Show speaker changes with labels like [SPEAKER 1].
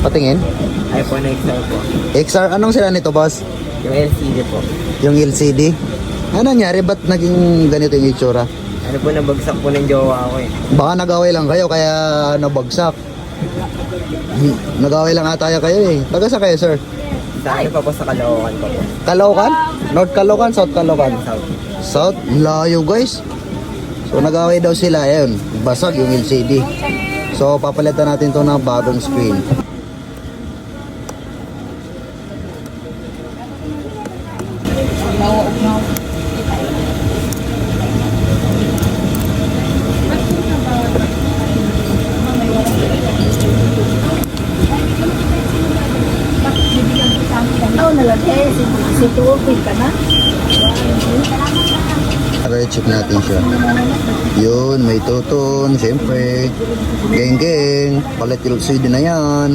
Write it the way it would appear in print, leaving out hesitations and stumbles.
[SPEAKER 1] Patingin.
[SPEAKER 2] iPhone XR po.
[SPEAKER 1] XR, anong sila nito, boss?
[SPEAKER 2] Yung LCD po.
[SPEAKER 1] Yung LCD? Ano nangyari? Ba't naging ganito yung itsura?
[SPEAKER 2] Ano po, nabagsak po ng jowa ko eh.
[SPEAKER 1] Baka nag-away lang kayo kaya nabagsak. Nag-away lang ata kayo eh. Taga sa kayo, sir?
[SPEAKER 2] Sa ano pa po, sa Caloocan pa po.
[SPEAKER 1] Caloocan? North Caloocan? South Caloocan?
[SPEAKER 2] South.
[SPEAKER 1] South? Layo, guys. So nag-away daw sila. Ayun, basag yung LCD. So papalitan natin to ng bagong screen.
[SPEAKER 3] Si Tuwapin ka na?
[SPEAKER 1] I-check natin siya. Yun, may tuton, syempre. Geng-geng. Palit LCD na yan.